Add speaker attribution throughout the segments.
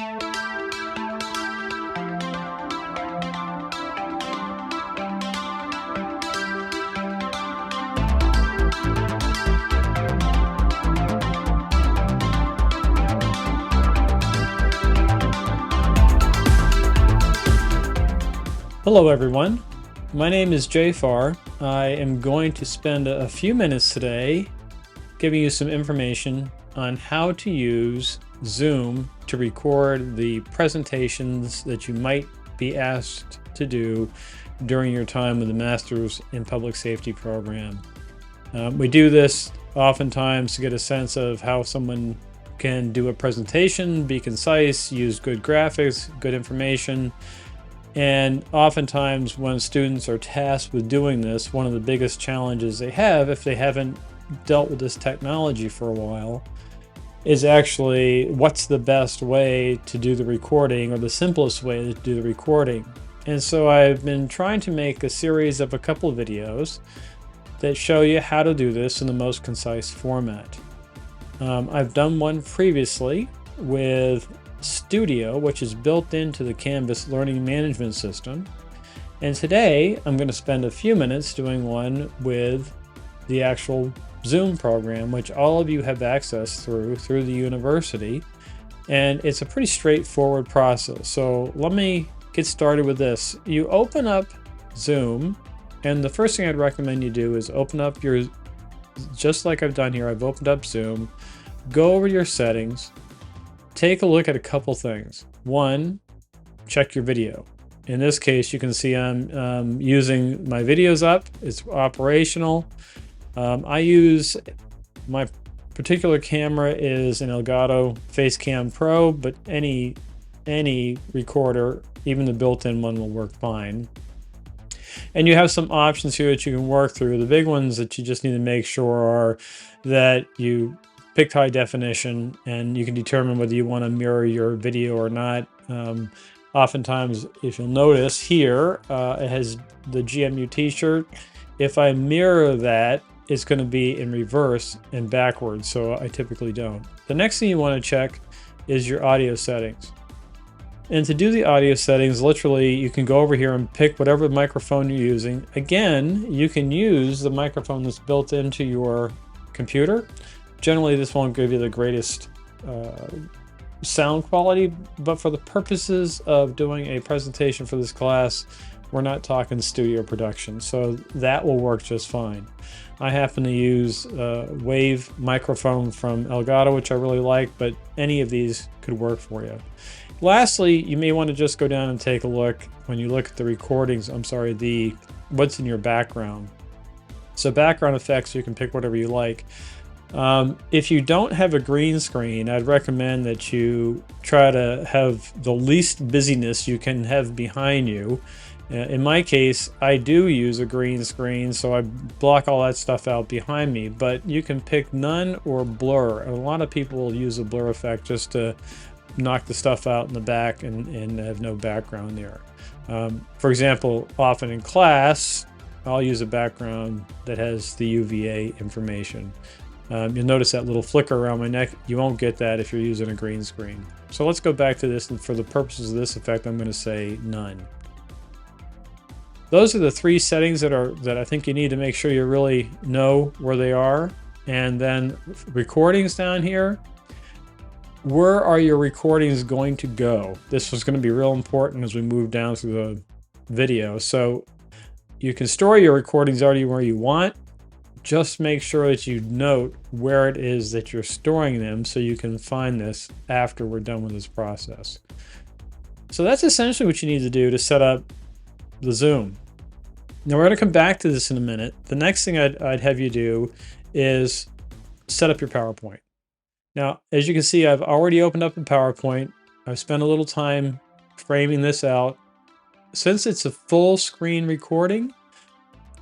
Speaker 1: Hello everyone, my name is Jafar. I am going to spend a few minutes today giving you some information on how to use Zoom to record the presentations that you might be asked to do during your time with the Masters in Public Safety program. We do this oftentimes to get a sense of how someone can do a presentation, be concise, use good graphics, good information. And oftentimes when students are tasked with doing this, one of the biggest challenges they have, if they haven't dealt with this technology for a while, is actually what's the best way to do the recording, or the simplest way to do the recording. And so I've been trying to make a series of a couple of videos that show you how to do this in the most concise format. I've done one previously with Studio, which is built into the Canvas learning management system. And today I'm going to spend a few minutes doing one with the actual Zoom program, which all of you have access through the university. And it's a pretty straightforward process. So let me get started with this. You open up Zoom, and the first thing I'd recommend you do is open up your, just like I've done here, I've opened up Zoom, go over your settings, take a look at a couple things. One, check your video. In this case, you can see I'm using my videos up. It's operational. I use, my particular camera is an Elgato Facecam Pro, but any recorder, even the built-in one, will work fine. And you have some options here that you can work through. The big ones that you just need to make sure are that you picked high definition, and you can determine whether you want to mirror your video or not. Oftentimes, if you'll notice here, it has the GMU t-shirt. If I mirror that, it's going to be in reverse and backwards, so I typically don't. The next thing you want to check is your audio settings. And to do the audio settings, literally, you can go over here and pick whatever microphone you're using. Again, you can use the microphone that's built into your computer. Generally, this won't give you the greatest sound quality, but for the purposes of doing a presentation for this class, we're not talking studio production, so that will work just fine. I happen to use a Wave microphone from Elgato, which I really like, but any of these could work for you. Lastly, you may want to just go down and take a look when you look at the recordings, what's in your background. So background effects, you can pick whatever you like. If you don't have a green screen, I'd recommend that you try to have the least busyness you can have behind you. In my case, I do use a green screen, so I block all that stuff out behind me, but you can pick none or blur. And a lot of people will use a blur effect just to knock the stuff out in the back and have no background there. For example, often in class, I'll use a background that has the UVA information. You'll notice that little flicker around my neck. You won't get that if you're using a green screen. So let's go back to this, and for the purposes of this effect, I'm going to say none. Those are the three settings that I think you need to make sure you really know where they are. And then recordings down here. Where are your recordings going to go? This is going to be real important as we move down through the video. So you can store your recordings already where you want. Just make sure that you note where it is that you're storing them so you can find this after we're done with this process. So that's essentially what you need to do to set up the Zoom. Now we're going to come back to this in a minute. The next thing I'd have you do is set up your PowerPoint. Now, as you can see, I've already opened up a PowerPoint. I've spent a little time framing this out. Since it's a full screen recording,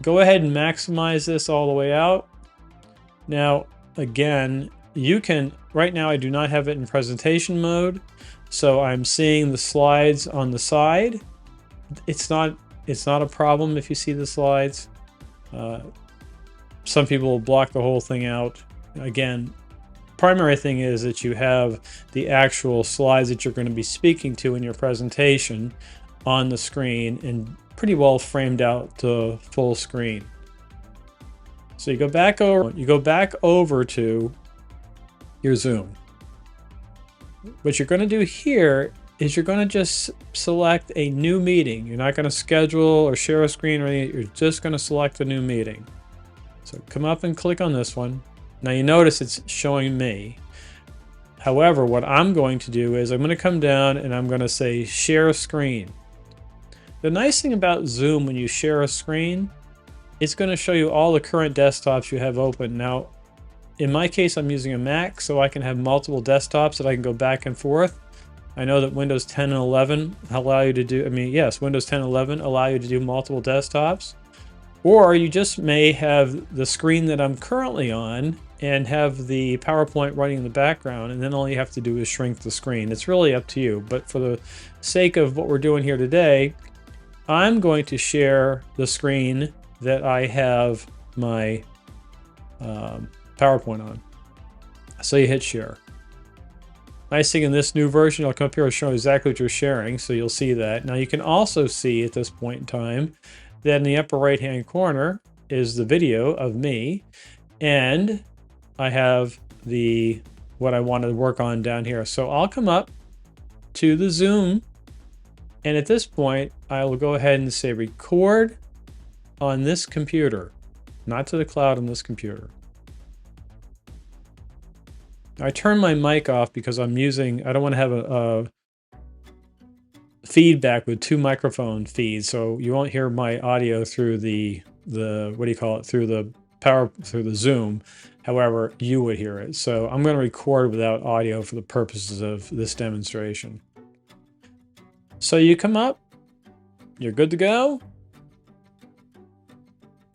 Speaker 1: go ahead and maximize this all the way out. Now, again, you can, right now I do not have it in presentation mode, so I'm seeing the slides on the side. It's not a problem if you see the slides. Some people will block the whole thing out. Again, primary thing is that you have the actual slides that you're going to be speaking to in your presentation on the screen and pretty well framed out to full screen. So you go back over to your Zoom. What you're going to do here is you're going to just select a new meeting. You're not going to schedule or share a screen or anything. You're just going to select a new meeting. So come up and click on this one. Now you notice it's showing me. However, what I'm going to do is I'm going to come down and I'm going to say share screen. The nice thing about Zoom when you share a screen, it's going to show you all the current desktops you have open. Now, in my case, I'm using a Mac, so I can have multiple desktops that I can go back and forth. I know that Windows 10 and 11 allow you to do, Windows 10 and 11 allow you to do multiple desktops. Or you just may have the screen that I'm currently on and have the PowerPoint running in the background, and then all you have to do is shrink the screen. It's really up to you, but for the sake of what we're doing here today, I'm going to share the screen that I have my PowerPoint on. So you hit share. Nice thing in this new version, I'll come up here and show exactly what you're sharing, so you'll see that. Now you can also see at this point in time that in the upper right hand corner is the video of me, and I have what I want to work on down here. So I'll come up to the Zoom, and at this point I will go ahead and say record on this computer, not to the cloud, on this computer. I turn my mic off because I don't want to have a feedback with two microphone feeds, so you won't hear my audio through the through the Zoom. However, you would hear it. So I'm going to record without audio for the purposes of this demonstration. So you come up, you're good to go.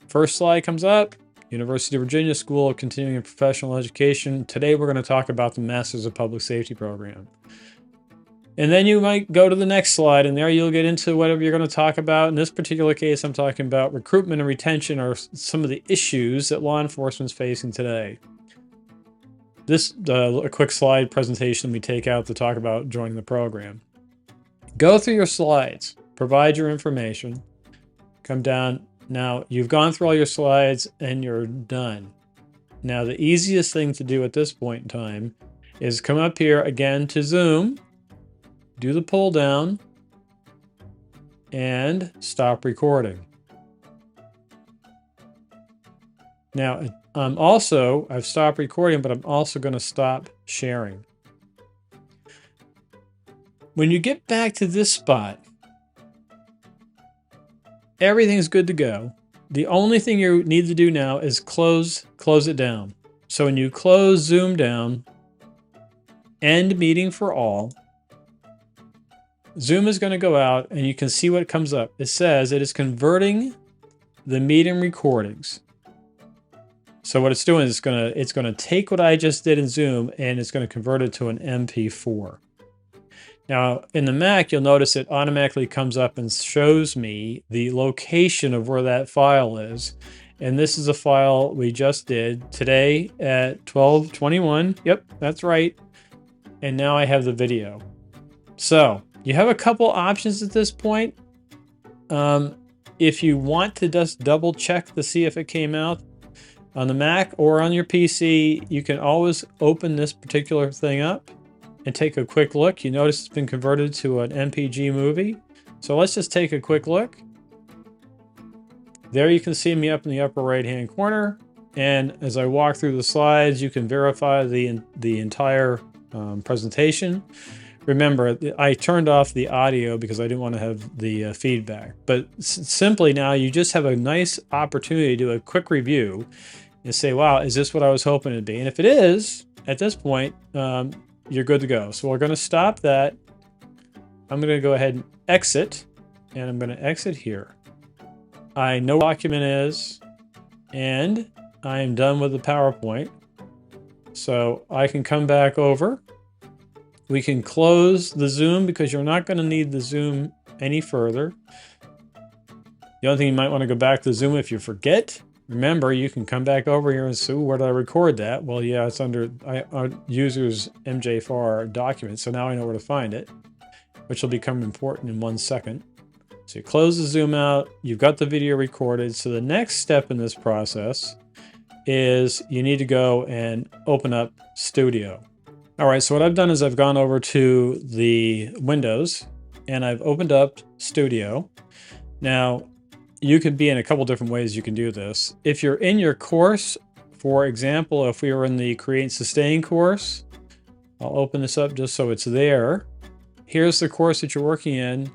Speaker 1: First slide comes up. University of Virginia School of Continuing and Professional Education. Today we're going to talk about the Masters of Public Safety program. And then you might go to the next slide, and there you'll get into whatever you're going to talk about. In this particular case, I'm talking about recruitment and retention are some of the issues that law enforcement's facing today. This a quick slide presentation we take out to talk about joining the program. Go through your slides, provide your information, come down. Now, you've gone through all your slides and you're done. Now, the easiest thing to do at this point in time is come up here again to Zoom, do the pull down, and stop recording. Now, I've stopped recording, but I'm also going to stop sharing. When you get back to this spot, everything's good to go. The only thing you need to do now is close it down. So when you close Zoom down, end meeting for all, Zoom is going to go out and you can see what comes up. It says it is converting the meeting recordings. So what it's doing is it's going to take what I just did in Zoom and it's going to convert it to an MP4. Now, in the Mac, you'll notice it automatically comes up and shows me the location of where that file is. And this is a file we just did today at 12:21. Yep, that's right. And now I have the video. So you have a couple options at this point. If you want to just double check to see if it came out on the Mac or on your PC, you can always open this particular thing up and take a quick look. You notice it's been converted to an MPG movie. So let's just take a quick look. There you can see me up in the upper right hand corner. And as I walk through the slides, you can verify the entire presentation. Remember, I turned off the audio because I didn't want to have the feedback. But simply now you just have a nice opportunity to do a quick review and say, wow, is this what I was hoping it'd be? And if it is, at this point, you're good to go. So we're going to stop that. I'm going to go ahead and exit, and I'm going to exit here. I know what the document is, and I am done with the PowerPoint. So I can come back over. We can close the Zoom because you're not going to need the Zoom any further. The only thing you might want to go back to Zoom if you forget. Remember, you can come back over here and say, where did I record that? Well, yeah, it's under users MJ4 document. So now I know where to find it, which will become important in 1 second. So you close the zoom out, you've got the video recorded. So the next step in this process is you need to go and open up Studio. All right, so what I've done is I've gone over to the Windows and I've opened up Studio. Now, you could be in a couple different ways you can do this. If you're in your course, for example, if we were in the Create and Sustain course, I'll open this up just so it's there. Here's the course that you're working in.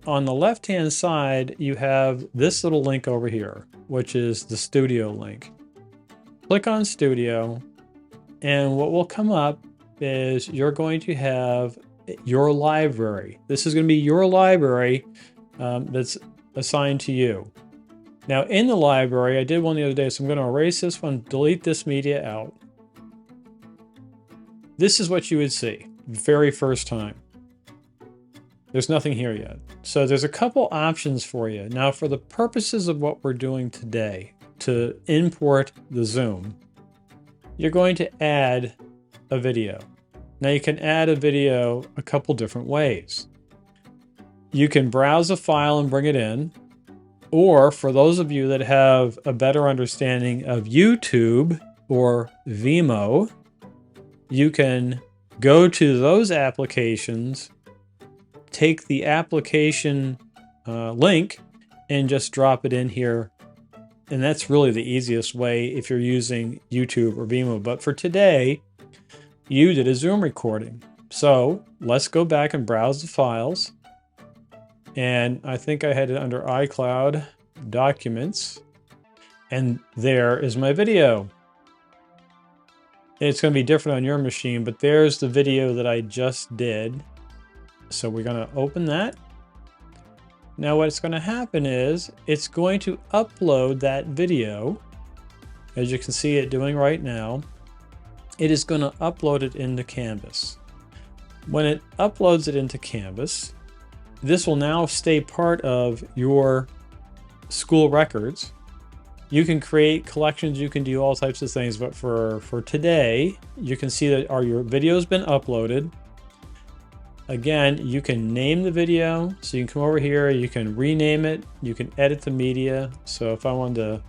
Speaker 1: On the left-hand side, you have this little link over here, which is the Studio link. Click on Studio, and what will come up is you're going to have your library. This is going to be your library that's assigned to you. Now in the library, I did one the other day, so I'm going to erase this one, delete this media out. This is what you would see very first time. There's nothing here yet. So there's a couple options for you. Now for the purposes of what we're doing today, to import the Zoom, you're going to add a video. Now you can add a video a couple different ways. You can browse a file and bring it in, or for those of you that have a better understanding of YouTube or Vimeo, you can go to those applications, take the application link, and just drop it in here. And that's really the easiest way if you're using YouTube or Vimeo. But for today, you did a Zoom recording. So let's go back and browse the files. And I think I had it under iCloud Documents. And there is my video. It's going to be different on your machine, but there's the video that I just did. So we're going to open that. Now what's going to happen is it's going to upload that video, as you can see it doing right now. It is going to upload it into Canvas. When it uploads it into Canvas, this will now stay part of your school records. You can create collections, you can do all types of things, but for today, you can see that your video's been uploaded. Again, you can name the video, so you can come over here, you can rename it, you can edit the media. So if I wanted to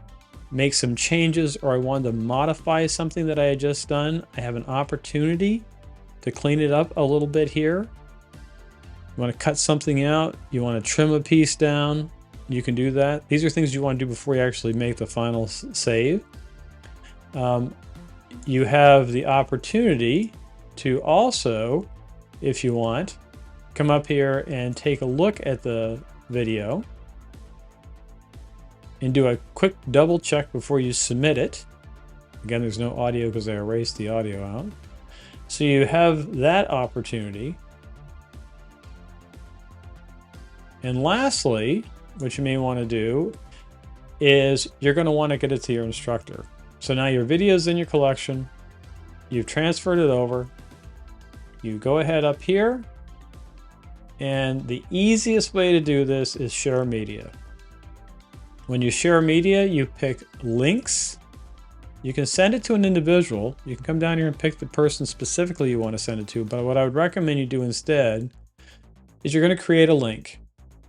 Speaker 1: make some changes or I wanted to modify something that I had just done, I have an opportunity to clean it up a little bit here. You want to cut something out, you want to trim a piece down, you can do that. These are things you want to do before you actually make the final save. You have the opportunity to also, if you want, come up here and take a look at the video and do a quick double check before you submit it. Again, there's no audio because I erased the audio out. So you have that opportunity. And lastly, what you may want to do is you're going to want to get it to your instructor. So now your video is in your collection. You've transferred it over. You go ahead up here. And the easiest way to do this is share media. When you share media, you pick links. You can send it to an individual. You can come down here and pick the person specifically you want to send it to. But what I would recommend you do instead is you're going to create a link.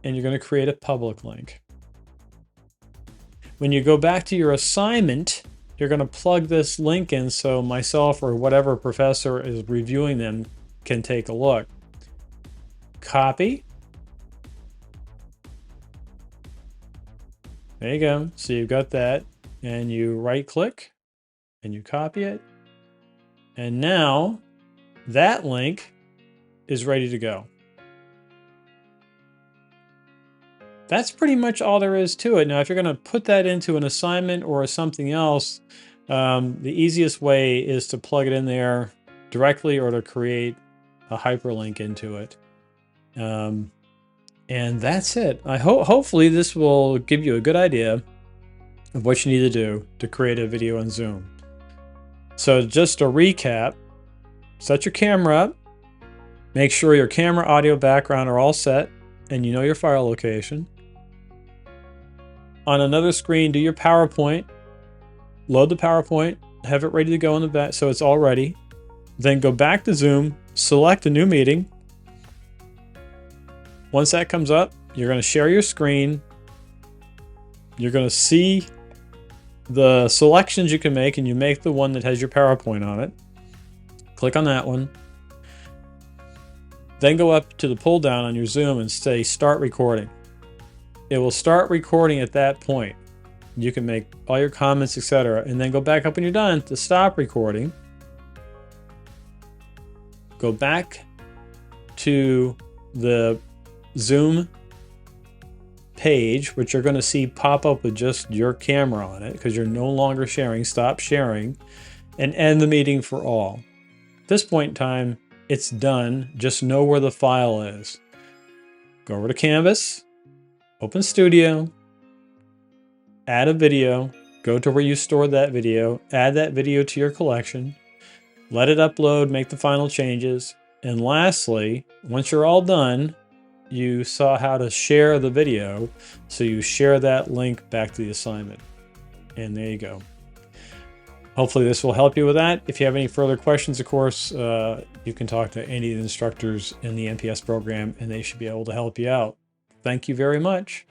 Speaker 1: And you're going to create a public link. When you go back to your assignment, you're going to plug this link in so myself or whatever professor is reviewing them can take a look. Copy. There you go. So you've got that. And you right click and you copy it. And now that link is ready to go. That's pretty much all there is to it. Now, if you're going to put that into an assignment or something else, the easiest way is to plug it in there directly or to create a hyperlink into it. And that's it. Hopefully this will give you a good idea of what you need to do to create a video on Zoom. So just to recap, set your camera up, make sure your camera, audio, background are all set, and you know your file location. On another screen, do your PowerPoint. load the PowerPoint, have it ready to go in the back so it's all ready. Then go back to Zoom, select a new meeting. Once that comes up, you're going to share your screen. You're going to see the selections you can make, and you make the one that has your PowerPoint on it. Click on that one. Then go up to the pull down on your Zoom and say start recording. It will start recording at that point. You can make all your comments, etc. And then go back up when you're done to stop recording. Go back to the Zoom page, which you're going to see pop up with just your camera on it because you're no longer sharing. Stop sharing and end the meeting for all. At this point in time, it's done. Just know where the file is. Go over to Canvas, open Studio, add a video, go to where you stored that video, add that video to your collection, let it upload, make the final changes. And lastly, once you're all done, you saw how to share the video. So you share that link back to the assignment. And there you go. Hopefully this will help you with that. If you have any further questions, of course, you can talk to any of the instructors in the NPS program and they should be able to help you out. Thank you very much.